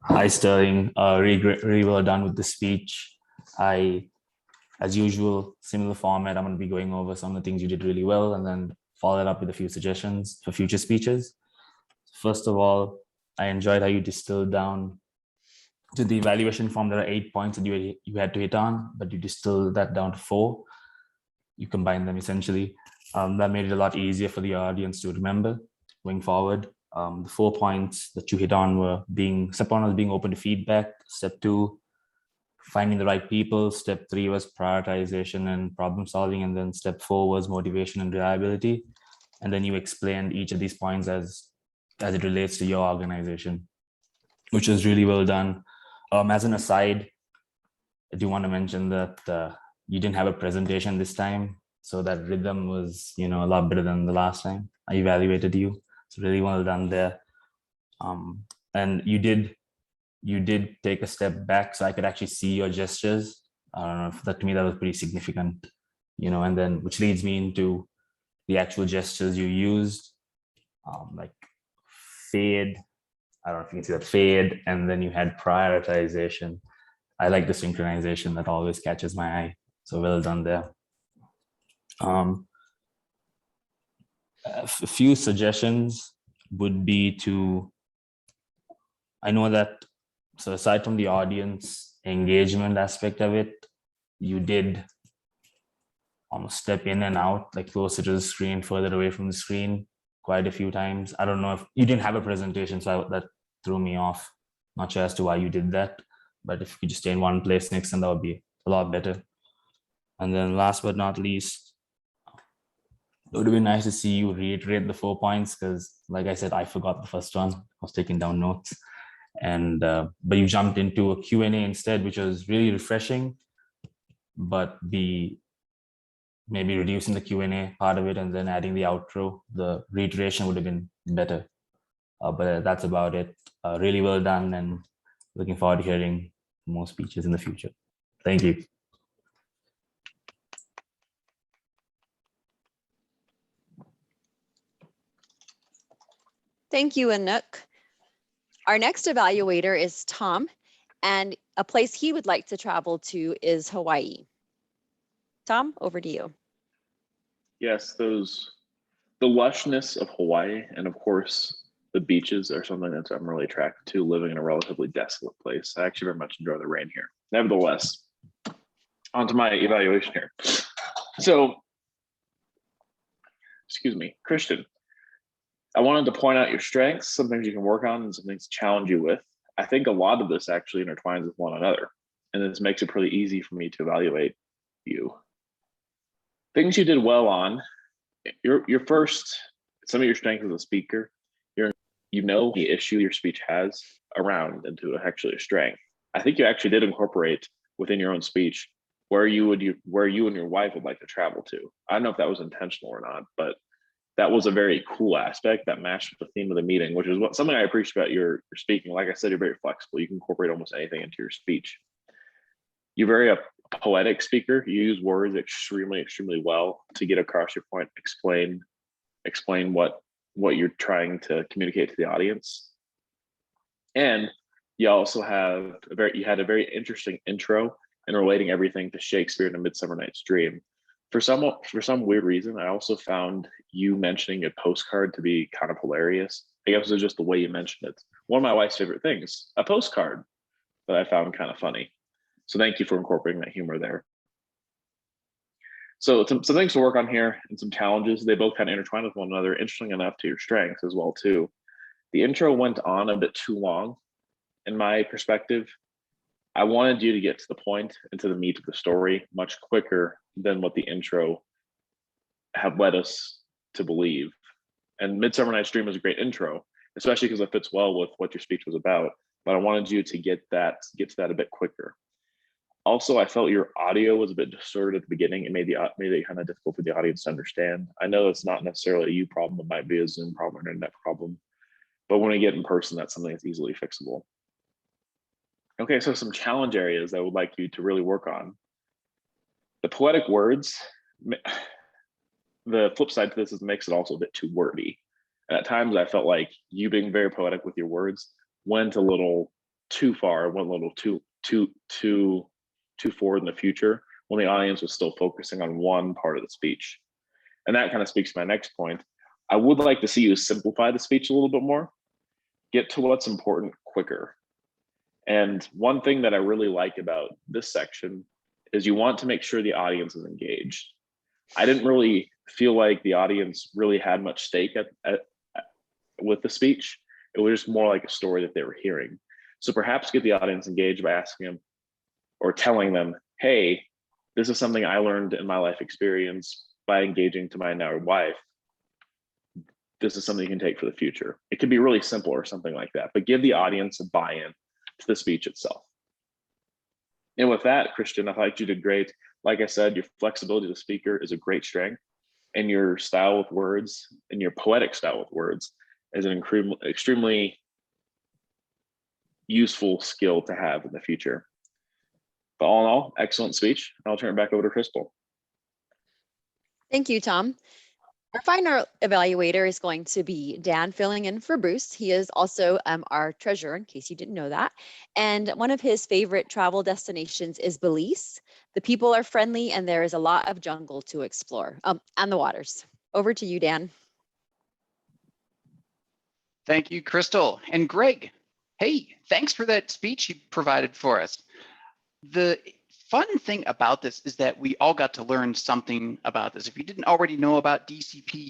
Hi, Sterling. Really well done with the speech. As usual, similar format. I'm going to be going over some of the things you did really well and then follow it up with a few suggestions for future speeches. First of all, I enjoyed how you distilled down to the evaluation form. There are 8 points that you had to hit on, but you distilled that down to 4. You combine them essentially. That made it a lot easier for the audience to remember going forward. The 4 points that you hit on were step 1 was being open to feedback. Step 2, finding the right people. Step 3 was prioritization and problem solving. And then step 4 was motivation and reliability. And then you explained each of these points as it relates to your organization, which was really well done. As an aside, I do want to mention that you didn't have a presentation this time, so that rhythm was, a lot better than the last time I evaluated you. So really well done there. And you did take a step back, so I could actually see your gestures. I don't know if that, to me, that was pretty significant, and then which leads me into the actual gestures you used, like fade. I don't know if you can see that fade, and then you had prioritization. I like the synchronization that always catches my eye. So well done there. A few suggestions would be I know that, so aside from the audience engagement aspect of it, you did almost step in and out, like closer to the screen, further away from the screen quite a few times. I don't know if you didn't have a presentation, so that threw me off. Not sure as to why you did that, but if you could just stay in one place next time, that would be a lot better. And then last but not least, it would have been nice to see you reiterate the 4 points, because like I said, I forgot the first one. I was taking down notes. And but you jumped into a Q&A instead, which was really refreshing. But maybe reducing the Q&A part of it and then adding the outro, the reiteration would have been better. But that's about it. Really well done, and looking forward to hearing more speeches in the future. Thank you. Thank you, Anouk. Our next evaluator is Tom, and a place he would like to travel to is Hawaii. Tom, over to you. Yes, the lushness of Hawaii, and of course the beaches, are something that I'm really attracted to, living in a relatively desolate place. I actually very much enjoy the rain here. Nevertheless, onto my evaluation here. So, excuse me, Christian, I wanted to point out your strengths, some things you can work on, and some things to challenge you with. I think a lot of this actually intertwines with one another, and this makes it pretty easy for me to evaluate you. Things you did well on, your first, some of your strengths as a speaker, the issue your speech has around into actually a strength. I think you actually did incorporate within your own speech where you and your wife would like to travel to. I don't know if that was intentional or not, but that was a very cool aspect that matched with the theme of the meeting, which is something I appreciate about your speaking. Like I said, you're very flexible. You can incorporate almost anything into your speech. You're very a poetic speaker. You use words extremely, extremely well to get across your point, explain what you're trying to communicate to the audience. And you also had a very interesting intro in relating everything to Shakespeare and A Midsummer Night's Dream. For some weird reason, I also found you mentioning a postcard to be kind of hilarious. I guess it was just the way you mentioned it. One of my wife's favorite things, a postcard, that I found kind of funny. So thank you for incorporating that humor there. So some things to work on here and some challenges. They both kind of intertwine with one another, interesting enough to your strengths as well too. The intro went on a bit too long, in my perspective. I wanted you to get to the point and to the meat of the story much quicker than what the intro had led us to believe. And Midsummer Night's Dream is a great intro, especially because it fits well with what your speech was about. But I wanted you to get to that a bit quicker. Also, I felt your audio was a bit distorted at the beginning. It made it kind of difficult for the audience to understand. I know it's not necessarily a you problem. It might be a Zoom problem or an internet problem. But when we get in person, that's something that's easily fixable. Okay, so some challenge areas I would like you to really work on. The poetic words, the flip side to this is it makes it also a bit too wordy. And at times I felt like you being very poetic with your words went a little too far, went a little too forward in the future when the audience was still focusing on one part of the speech. And that kind of speaks to my next point. I would like to see you simplify the speech a little bit more, get to what's important quicker. And one thing that I really like about this section is you want to make sure the audience is engaged. I didn't really feel like the audience really had much stake with the speech. It was just more like a story that they were hearing. So perhaps get the audience engaged by asking them or telling them, hey, this is something I learned in my life experience by engaging to my now wife. This is something you can take for the future. It could be really simple or something like that, but give the audience a buy-in to the speech itself. And with that, Christian, I thought you did great. Like I said, your flexibility as a speaker is a great strength, and your style with words and your poetic style with words is an extremely useful skill to have in the future. But all in all, excellent speech. I'll turn it back over to Crystal. Thank you, Tom. Our final evaluator is going to be Dan, filling in for Bruce. He is also our treasurer, in case you didn't know that. And one of his favorite travel destinations is Belize. The people are friendly and there is a lot of jungle to explore, and the waters. Over to you, Dan. Thank you, Crystal. And Greg, hey, thanks for that speech you provided for us. The fun thing about this is that we all got to learn something about this. If you didn't already know about DCP,